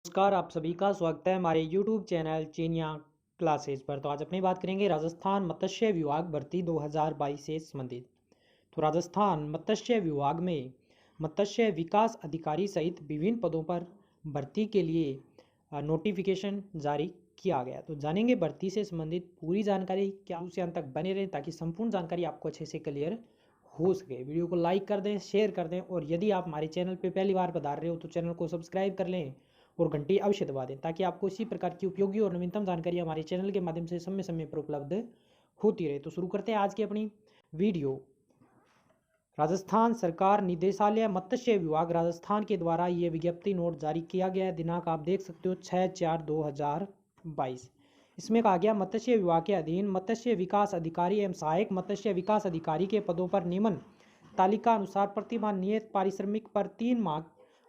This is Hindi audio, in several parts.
नमस्कार, आप सभी का स्वागत है हमारे YouTube चैनल चेनिया क्लासेस पर। तो आज अपनी बात करेंगे राजस्थान मत्स्य विभाग भर्ती 2022 से संबंधित। तो राजस्थान मत्स्य विभाग में मत्स्य विकास अधिकारी सहित विभिन्न पदों पर भर्ती के लिए नोटिफिकेशन जारी किया गया। तो जानेंगे भर्ती से संबंधित पूरी जानकारी, क्या उसे अंत तक बने रहें ताकि संपूर्ण जानकारी आपको अच्छे से क्लियर हो सके। वीडियो को लाइक कर दें, शेयर कर दें और यदि आप हमारे चैनल पर पहली बार पधार रहे हो तो चैनल को सब्सक्राइब कर लें और घंटी अवश्य दबा दें ताकि आपको इसी प्रकार की उपयोगी और नवीनतम जानकारी हमारे चैनल के माध्यम से समय समय पर उपलब्ध होती रहे। तो शुरू करते हैं आज की अपनी वीडियो। राजस्थान सरकार निदेशालय मत्स्य विभाग राजस्थान के द्वारा ये विज्ञप्ति नोट जारी किया गया है। दिनांक आप देख सकते हो 6/4/2022। इसमें कहा गया मत्स्य विभाग के अधीन मत्स्य विकास अधिकारी एवं सहायक मत्स्य विकास अधिकारी के पदों पर निम्न तालिका अनुसार प्रतिमाह नियत पारिश्रमिक पर 3 माह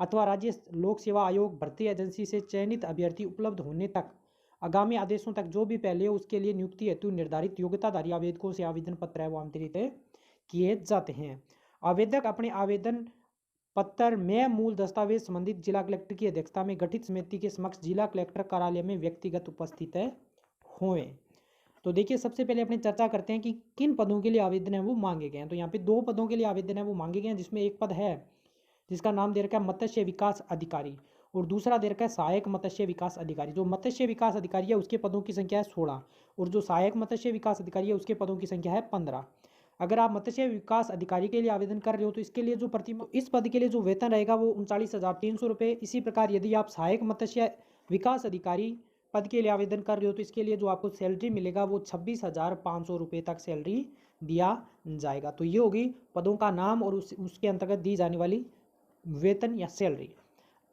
अथवा राज्य लोक सेवा आयोग भर्ती एजेंसी से चयनित अभ्यर्थी उपलब्ध होने तक आगामी आदेशों तक जो भी पहले हो उसके लिए नियुक्ति हेतु निर्धारित योग्यताधारी आवेदकों से आवेदन पत्र है वो आमंत्रित किए जाते हैं। आवेदक अपने आवेदन पत्र में मूल दस्तावेज संबंधित जिला कलेक्टर की अध्यक्षता में गठित समिति के समक्ष जिला कलेक्टर कार्यालय में व्यक्तिगत उपस्थित हुए। तो देखिए, सबसे पहले अपने चर्चा करते हैं कि किन पदों के लिए आवेदन है वो मांगे गए हैं। तो यहाँ पे 2 पदों के लिए आवेदन है वो मांगे गए हैं, जिसमें एक पद है जिसका नाम दे रखा है मत्स्य विकास अधिकारी और दूसरा दे रखा है सहायक मत्स्य विकास अधिकारी। जो मत्स्य विकास अधिकारी है उसके पदों की संख्या है 16 और जो सहायक मत्स्य विकास अधिकारी है उसके पदों की संख्या है 15। अगर आप मत्स्य विकास अधिकारी के लिए आवेदन कर रहे हो तो इसके लिए जो इस पद के लिए जो वेतन रहेगा वो 39,300 रुपये। इसी प्रकार यदि आप सहायक मत्स्य विकास अधिकारी पद के लिए आवेदन कर रहे हो तो इसके लिए जो आपको सैलरी मिलेगा वो 26,500 रुपये तक सैलरी दिया जाएगा। तो ये होगी पदों का नाम और उसके अंतर्गत दी जाने वाली वेतन या सैलरी।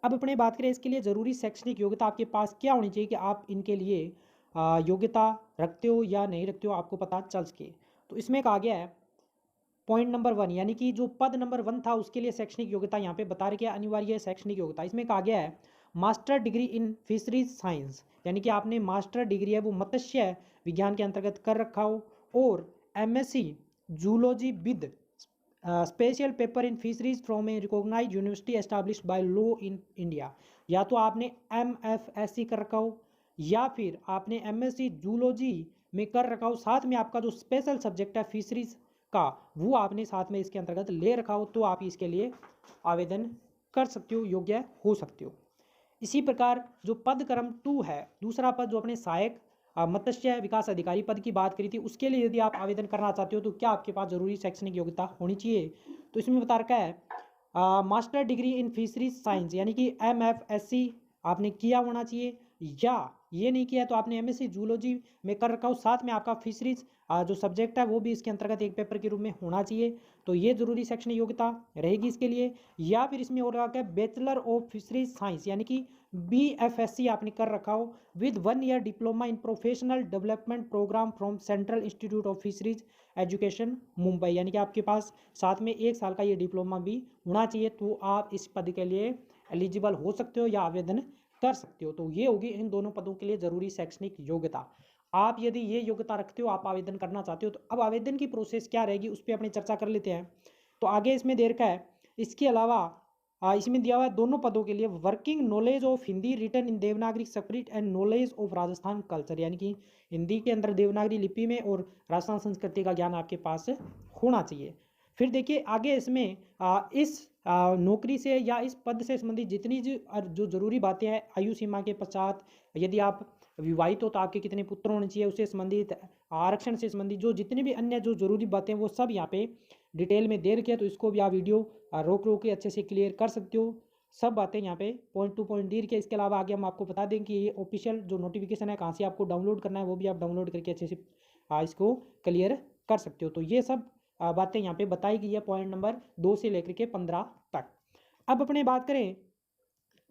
अब अपने बात करें इसके लिए ज़रूरी शैक्षणिक योग्यता आपके पास क्या होनी चाहिए कि आप इनके लिए योग्यता रखते हो या नहीं रखते हो, आपको पता चल सके। तो इसमें कहा गया है पॉइंट नंबर 1 यानी कि जो पद नंबर 1 था उसके लिए शैक्षणिक योग्यता यहाँ पे बता रखी है, अनिवार्य शैक्षणिक योग्यता। इसमें कहा गया है master degree in fisheries science, यानी कि आपने मास्टर डिग्री है वो मत्स्य विज्ञान के अंतर्गत कर रखा हो और MSc zoology with special paper in fisheries from a recognise university established by law in India. या तो आपने MFSC कर रखा हो या फिर आपने MSc जूलॉजी में कर रखा हो, साथ में आपका जो स्पेशल सब्जेक्ट है फिशरीज का वो आपने साथ में इसके अंतर्गत ले रखा हो, तो आप इसके लिए आवेदन कर सकते हो, योग्य हो सकते हो। इसी प्रकार जो पद क्रम 2 है, दूसरा पद जो अपने सहायक मत्स्य विकास अधिकारी पद की बात करी थी, उसके लिए यदि आप आवेदन करना चाहते हो तो क्या आपके पास जरूरी शैक्षणिक योग्यता होनी चाहिए। तो इसमें बता रखा है master degree in fisheries science यानी कि MFSC आपने किया होना चाहिए, या ये नहीं किया तो आपने MSc जूलॉजी में कर रखा हो, साथ में आपका फिशरीज जो सब्जेक्ट है वो भी इसके अंतर्गत एक पेपर के रूप में होना चाहिए। तो ये जरूरी शैक्षणिक योग्यता रहेगी इसके लिए। या फिर इसमें हो रहा है बैचलर ऑफ फिशरीज साइंस यानी कि BFSC आपने कर रखा हो with 1 year diploma in professional development programme from central institute of fisheries education Mumbai, यानी कि आपके पास साथ में 1 साल का ये डिप्लोमा भी होना चाहिए, तो आप इस पद के लिए एलिजिबल हो सकते हो या आवेदन कर सकते हो। तो ये होगी इन दोनों पदों के लिए जरूरी शैक्षणिक योग्यता। आप यदि ये योग्यता रखते हो, आप आवेदन करना चाहते हो, तो अब आवेदन की प्रोसेस क्या रहेगी उस पर अपनी चर्चा कर लेते हैं। तो आगे इसमें दे रखा है, इसके अलावा इसमें दिया हुआ है दोनों पदों के लिए working knowledge of Hindi written in Devanagari script and knowledge of Rajasthan culture, यानी कि हिंदी के अंदर देवनागरी लिपि में और राजस्थान संस्कृति का ज्ञान आपके पास होना चाहिए। फिर देखिए आगे इसमें इस नौकरी से या इस पद से संबंधित जितनी जो जरूरी बातें हैं, आयु सीमा के पश्चात यदि आप विवाहित हो तो आपके कितने पुत्र होने चाहिए, उससे संबंधित आरक्षण से संबंधित जो जितनी भी अन्य जो जरूरी बातें वो सब यहाँ पे डिटेल में दे रखी है। तो इसको भी आप वीडियो रोक रोक के अच्छे से क्लियर कर सकते हो। सब बातें यहाँ पे पॉइंट टू पॉइंट दी रखी है। इसके अलावा आगे हम आपको बता दें कि ये ऑफिशियल जो नोटिफिकेशन है कहाँ से आपको डाउनलोड करना है, वो भी आप डाउनलोड करके अच्छे से इसको क्लियर कर सकते हो। तो ये सब बातें यहाँ पे बताई गई है पॉइंट नंबर 2 से लेकर के 15 तक। अब अपने बात करें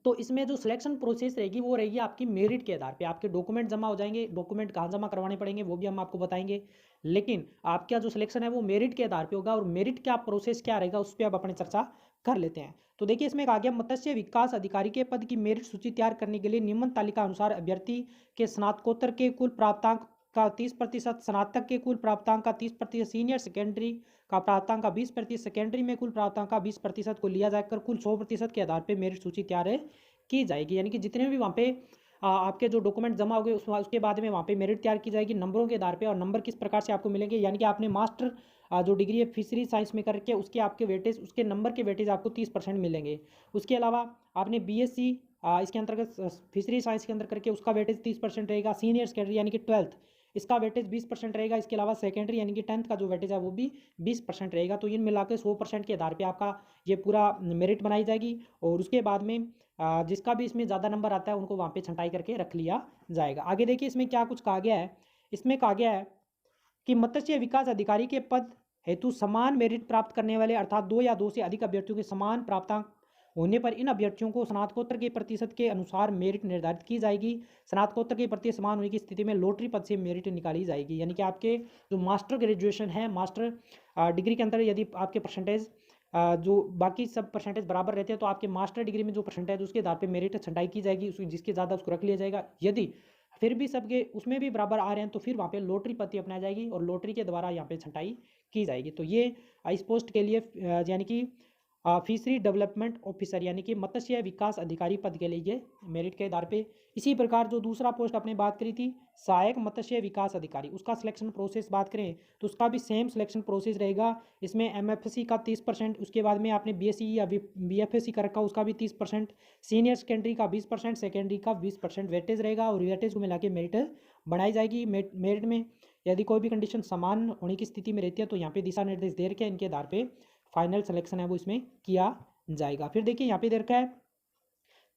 तो इसमें जो सिलेक्शन प्रोसेस रहेगी वो रहेगी आपकी मेरिट के आधार पे। आपके डॉक्यूमेंट जमा हो जाएंगे, डॉक्यूमेंट कहाँ जमा करवाने पड़ेंगे वो भी हम आपको बताएंगे, लेकिन आपका जो सिलेक्शन है वो मेरिट के आधार पे होगा। और मेरिट क्या प्रोसेस क्या रहेगा उस पर अब अपने चर्चा कर लेते हैं। तो देखिए इसमें कहा गया मत्स्य विकास अधिकारी के पद की मेरिट सूची तैयार करने के लिए निम्न तालिका अनुसार अभ्यर्थी के स्नातकोत्तर के कुल प्राप्तांक का 30%, स्नातक के कुल प्राप्तांक का 30%, सीनियर सेकेंडरी का प्राप्तांक का 20%, सेकेंडरी में कुल प्राप्तांक का 20% को लिया जाकर कुल 100% के आधार पर मेरिट सूची तैयार की जाएगी। यानी कि जितने भी वहाँ पे आपके जो डॉक्यूमेंट जमा हो गए उसके बाद में वहाँ पे मेरिट तैयार की जाएगी नंबरों के आधार पे, और नंबर किस प्रकार से आपको मिलेंगे, यानी कि आपने मास्टर जो डिग्री है फिशरी साइंस में करके उसके आपके वेटेज, उसके नंबर के वेटेज आपको 30% मिलेंगे। उसके अलावा आपने बीएससी इसके अंतर्गत फिशरी साइंस के अंदर करके उसका वेटेज 30% रहेगा। सीनियर सेकेंडरी यानी कि 12th इसका वेटेज 20% रहेगा। इसके अलावा सेकेंडरी यानी कि 10th का जो वेटेज है वो भी 20% रहेगा। तो इन मिला के 100% के आधार पे आपका ये पूरा मेरिट बनाई जाएगी, और उसके बाद में जिसका भी इसमें ज़्यादा नंबर आता है उनको वहाँ पे छंटाई करके रख लिया जाएगा। आगे देखिए इसमें क्या कुछ कहा गया है। इसमें कहा गया है कि मत्स्य विकास अधिकारी के पद हेतु समान मेरिट प्राप्त करने वाले अर्थात 2 या 2 से अधिक अभ्यर्थियों के समान प्राप्तांक होने पर इन अभ्यर्थियों को स्नातकोत्तर के प्रतिशत के अनुसार मेरिट निर्धारित की जाएगी। स्नातकोत्तर के प्रति समान होने की स्थिति में लॉटरी पद से मेरिट निकाली जाएगी। यानी कि आपके जो मास्टर ग्रेजुएशन है, मास्टर डिग्री के अंदर यदि आपके परसेंटेज जो बाकी सब परसेंटेज बराबर रहते हैं तो आपके मास्टर डिग्री में जो परसेंटेज उसके आधार पे मेरिट छंटाई की जाएगी, उसकी जिसके ज़्यादा उसको रख लिया जाएगा। यदि फिर भी सबके उसमें भी बराबर आ रहे हैं तो फिर वहाँ पे लॉटरी पद्धति अपनाई जाएगी और लॉटरी के द्वारा यहाँ पे छंटाई की जाएगी। तो ये इस पोस्ट के लिए यानी कि फिशरी डेवलपमेंट ऑफिसर यानी कि मत्स्य विकास अधिकारी पद के लिए ये मेरिट के आधार पे। इसी प्रकार जो दूसरा पोस्ट आपने बात करी थी सहायक मत्स्य विकास अधिकारी, उसका सिलेक्शन प्रोसेस बात करें तो उसका भी सेम सिलेक्शन प्रोसेस रहेगा। इसमें एमएफएससी का 30%, उसके बाद में आपने बीएससी या बीएफएससी कर रखा उसका भी 30%, सीनियर सेकेंडरी का 20%, सेकेंडरी का 20% वेटेज रहेगा, और वेटेज को मिला के मेरिट बढ़ाई जाएगी। मेरिट में यदि कोई भी कंडीशन समान होने की स्थिति में रहती है तो यहाँ पे दिशा निर्देश दे रखे हैं, इनके आधार पे फाइनल सिलेक्शन है वो इसमें किया जाएगा। फिर देखिए यहाँ पे दे रखा है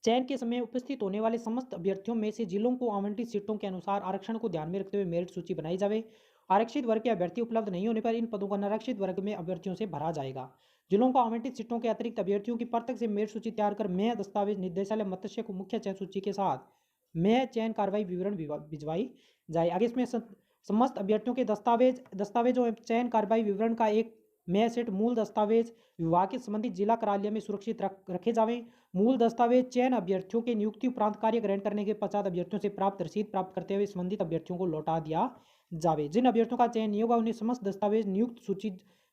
चयन के समय उपस्थित होने वाले समस्त अभ्यर्थियों में से जिलों को आवंटित सीटों के अनुसार आरक्षण को ध्यान में रखते हुए मेरिट सूची बनाई जाए। आरक्षित वर्ग के अभ्यर्थी उपलब्ध नहीं होने पर इन पदों को अनारक्षित वर्ग में अभ्यर्थियों से भरा जाएगा। जिलों को आवंटित सीटों के अतिरिक्त अभ्यर्थियों की पृथक से मेरिट सूची तैयार कर मैं दस्तावेज निर्देशालय मत्स्य को मुख्य चयन सूची के साथ मैं चयन कार्रवाई विवरण भिजवाई जाए। आगे इसमें समस्त अभ्यर्थियों के दस्तावेजों एवं चयन कार्रवाई विवरण का एक मैं सेट मूल दस्तावेज विभाग के संबंधित जिला कार्यालय में सुरक्षित रखे जावें। मूल दस्तावेज चयन अभ्यर्थियों के नियुक्ति उपरांत कार्य ग्रहण करने के पश्चात अभ्यर्थियों से प्राप्त रसीद प्राप्त करते हुए संबंधित अभ्यर्थियों को लौटा दिया जावे। जिन अभ्यर्थियों का चयन नहीं होगा उन्हें समस्त दस्तावेज नियुक्त सूची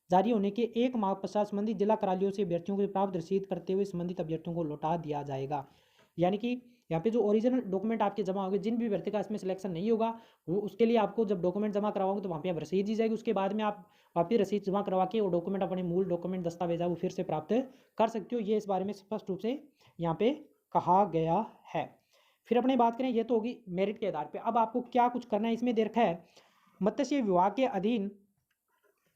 जारी होने के 1 माह पश्चात संबंधित जिला कार्यालयों से अभ्यर्थियों को प्राप्त रसीद करते हुए संबंधित अभ्यर्थियों को लौटा दिया जाएगा। यानी कि यहाँ पे जो ओरिजिनल डॉक्यूमेंट आपके जमा होंगे, जिन भी व्यक्ति का इसमें सिलेक्शन नहीं होगा वो उसके लिए आपको जब डॉक्यूमेंट जमा करवाओगे तो वहाँ पे आप रसीद दी जाएगी। उसके बाद में आप वापस रसीद जमा करवा के वो डॉक्यूमेंट अपने मूल डॉक्यूमेंट दस्तावेज है वो फिर से प्राप्त कर सकते हो। ये इस बारे में स्पष्ट रूप से यहाँ पे कहा गया है। फिर अपने बात करें, ये तो होगी मेरिट के आधार पर। अब आपको क्या कुछ करना है इसमें दे रखा है मत्स्य विभाग के अधीन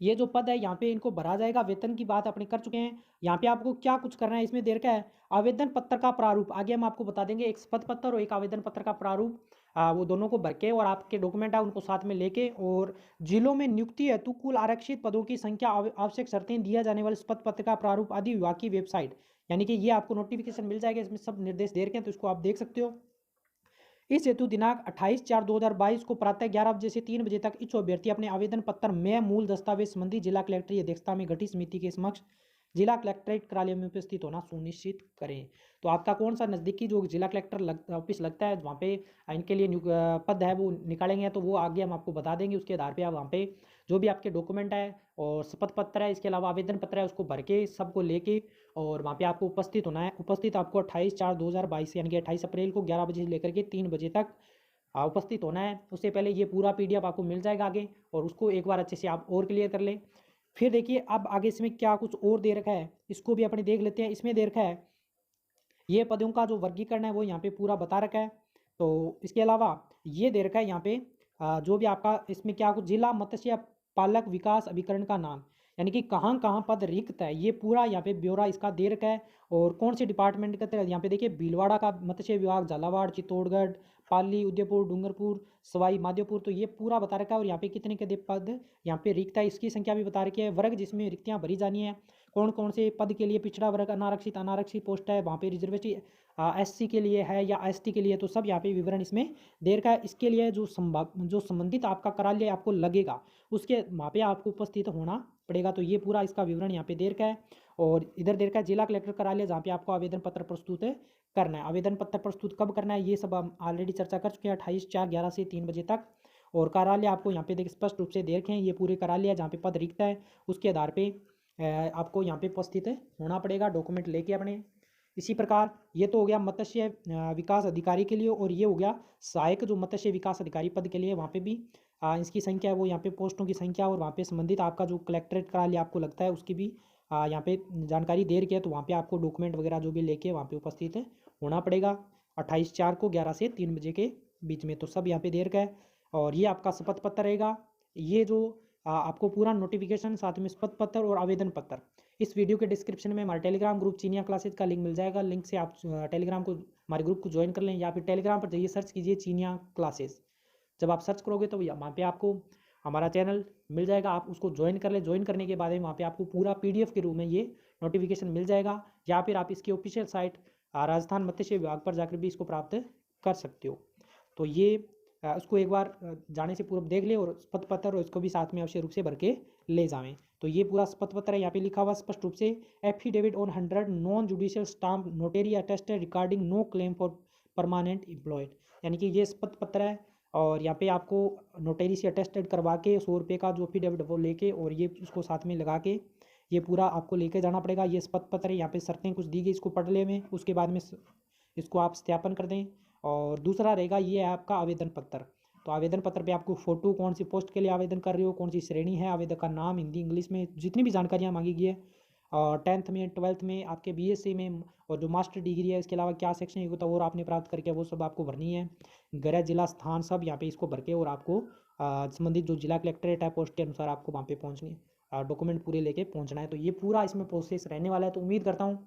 ये जो पद है यहाँ पे इनको भरा जाएगा। वेतन की बात अपने कर चुके हैं। यहाँ पे आपको क्या कुछ करना है इसमें दे रखा है आवेदन पत्र का प्रारूप, आगे हम आपको बता देंगे। एक शपथ पत्र और एक आवेदन पत्र का प्रारूप वो दोनों को भर के और आपके डॉक्यूमेंट है उनको साथ में लेके, और जिलों में नियुक्ति हेतु कुल आरक्षित पदों की संख्या आवश्यक शर्तें दिया जाने वाले शपथ पत्र का प्रारूप आदि विभाग की वेबसाइट, यानी कि ये आपको नोटिफिकेशन मिल जाएगा। इसमें सब निर्देश दे रखे हैं तो इसको आप देख सकते हो। इस हेतु दिनांक 28/4/2022 को प्रातः 11 बजे से 3 बजे तक इच्छुक अभ्यर्थी अपने आवेदन पत्र में मूल दस्तावेज संबंधी जिला कलेक्टर की अध्यक्षता में गठित समिति के समक्ष जिला कलेक्ट्रेट कार्यालय में उपस्थित होना सुनिश्चित करें। तो आपका कौन सा नज़दीकी जो जिला कलेक्टर ऑफिस लगता है वहाँ पे इनके लिए पद है वो निकालेंगे, तो वो आगे हम आपको बता देंगे। उसके आधार पे आप वहाँ पे जो भी आपके डॉक्यूमेंट है और शपथ पत्र है, इसके अलावा आवेदन पत्र है, उसको भर के सबको लेके और वहाँ पे आपको उपस्थित होना है। उपस्थित आपको 28/4/2022 यानी कि 28 अप्रैल को 11 बजे से लेकर के 3 बजे तक उपस्थित होना है। उससे पहले ये पूरा PDF आपको मिल जाएगा आगे, और उसको एक बार अच्छे से आप और क्लियर कर लें। फिर देखिए अब आगे इसमें क्या कुछ और दे रखा है इसको भी अपने देख लेते हैं। इसमें दे रखा है ये पदों का जो वर्गीकरण है वो यहाँ पे पूरा बता रखा है। तो इसके अलावा ये दे रखा है यहाँ पे जो भी आपका इसमें क्या कुछ जिला मत्स्य पालक विकास अभिकरण का नाम, यानी कि कहाँ कहाँ पद रिक्त है, ये पूरा यहाँ पे ब्यौरा इसका दे रखा है। और कौन से डिपार्टमेंट का यहाँ पे देखिए भीलवाड़ा का मत्स्य विभाग, झालावाड़, चित्तौड़गढ़, पाली, उदयपुर, डूंगरपुर, सवाई माधोपुर, तो ये पूरा बता रखा है। और यहाँ पे कितने के पद यहाँ पे रिक्त है इसकी संख्या भी बता रखी है। वर्ग जिसमें रिक्तियाँ भरी जानी है, कौन कौन से पद के लिए पिछड़ा वर्ग, अनारक्षित अनारक्षित पोस्ट है, वहाँ पे रिजर्वेशन SC के लिए है या ST के लिए, तो सब यहाँ पे विवरण इसमें दे रखा है। इसके लिए जो संबंधित आपका कार्यालय आपको लगेगा उसके वहाँ पे आपको उपस्थित होना पड़ेगा। तो ये पूरा इसका विवरण यहाँ पे दे रखा है। और इधर दे रखा है जिला कलेक्टर कार्यालय जहाँ पे आपको आवेदन पत्र प्रस्तुत करना है। आवेदन पत्र प्रस्तुत कब करना है ये सब हम ऑलरेडी चर्चा कर चुके हैं, 28/4/11 से 3 बजे तक। और कार्यालय आपको यहाँ पे देख स्पष्ट रूप से दे रखे हैं, ये पूरे कार्यालय है जहाँ पे पद रिक्त है। उसके आधार पे आपको यहाँ पे उपस्थित होना पड़ेगा डॉक्यूमेंट लेके अपने। इसी प्रकार ये तो हो गया मत्स्य विकास अधिकारी के लिए, और ये हो गया सहायक जो मत्स्य विकास अधिकारी पद के लिए, वहाँ पे भी इसकी संख्या है वो यहाँ पे पोस्टों की संख्या और वहाँ पे संबंधित आपका जो कलेक्ट्रेट कार्यालय आपको लगता है उसकी भी यहाँ पे जानकारी दे रखी है। तो वहाँ पे आपको डॉक्यूमेंट वगैरह जो भी लेके वहाँ पे उपस्थित होना पड़ेगा 28/4 को 11 से 3 बजे के बीच में। तो सब यहाँ पे दे रखा है। और ये आपका शपथ पत्र रहेगा। ये जो आपको पूरा नोटिफिकेशन साथ में शपथ पत्र और आवेदन पत्र इस वीडियो के डिस्क्रिप्शन में हमारे टेलीग्राम ग्रुप चीनिया क्लासेज का लिंक मिल जाएगा। लिंक से आप टेलीग्राम को हमारे ग्रुप को ज्वाइन कर लें, या फिर टेलीग्राम पर जाइए सर्च कीजिए चीनिया क्लासेज। जब आप सर्च करोगे तो भैया वहाँ पे आपको हमारा चैनल मिल जाएगा, आप उसको ज्वाइन कर ले। ज्वाइन करने के बाद में वहाँ पे आपको पूरा PDF के रूप में ये नोटिफिकेशन मिल जाएगा, या फिर आप इसकी ऑफिशियल साइट राजस्थान मत्स्य विभाग पर जाकर भी इसको प्राप्त कर सकते हो। तो ये उसको एक बार जाने से पूर्व देख ले, और शपथ पत्र और इसको भी साथ में अवश्य रूप से भर के ले जावें। तो ये पूरा शपथ पत्र है, यहाँ पे लिखा हुआ स्पष्ट रूप से affidavit on 100 non judicial stamp notary attested regarding no claim for permanent employed, यानी कि ये शपथ पत्र है। और यहाँ पे आपको नोटेरी से अटेस्टेड करवा के 100 रुपये का जो एफिडेविट वो लेके और ये उसको साथ में लगा के ये पूरा आपको लेके जाना पड़ेगा। ये शपथ पत्र है, यहाँ पे शर्तें कुछ दी गई, इसको पढ़ ले में, उसके बाद में इसको आप सत्यापन कर दें। और दूसरा रहेगा ये है आपका आवेदन पत्र। तो आवेदन पत्र पे आपको फ़ोटो, कौन सी पोस्ट के लिए आवेदन कर रहे हो, कौन सी श्रेणी है, आवेदक का नाम, हिंदी इंग्लिश में जितनी भी जानकारियाँ मांगी गई है, और 10th में 12th में आपके BSc में, और जो मास्टर डिग्री है इसके अलावा क्या सेक्शन होता है वो आपने प्राप्त करके वो सब आपको भरनी है। गृह जिला स्थान सब यहाँ पे इसको भर के, और आपको संबंधित जो जिला कलेक्ट्रेट है पोस्ट के अनुसार आपको वहाँ पे पहुँचनी डॉक्यूमेंट पूरे लेके पहुँचना है। तो ये पूरा इसमें प्रोसेस रहने वाला है। तो उम्मीद करता हूँ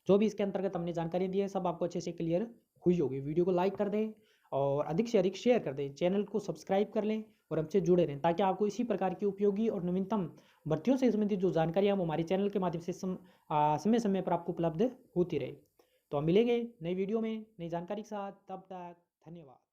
जो भी इसके अंतर्गत हमने जानकारी दी है सब आपको अच्छे से क्लियर हुई होगी। वीडियो को लाइक कर दें और अधिक से अधिक शेयर कर दें, चैनल को सब्सक्राइब कर लें और हमसे जुड़े रहें, ताकि आपको इसी प्रकार की उपयोगी और नवीनतम भर्तियों से संबंधित जो जानकारियाँ वो हमारे चैनल के माध्यम से समय समय पर आपको उपलब्ध होती रहे। तो हम मिलेंगे नई वीडियो में नई जानकारी के साथ, तब तक धन्यवाद।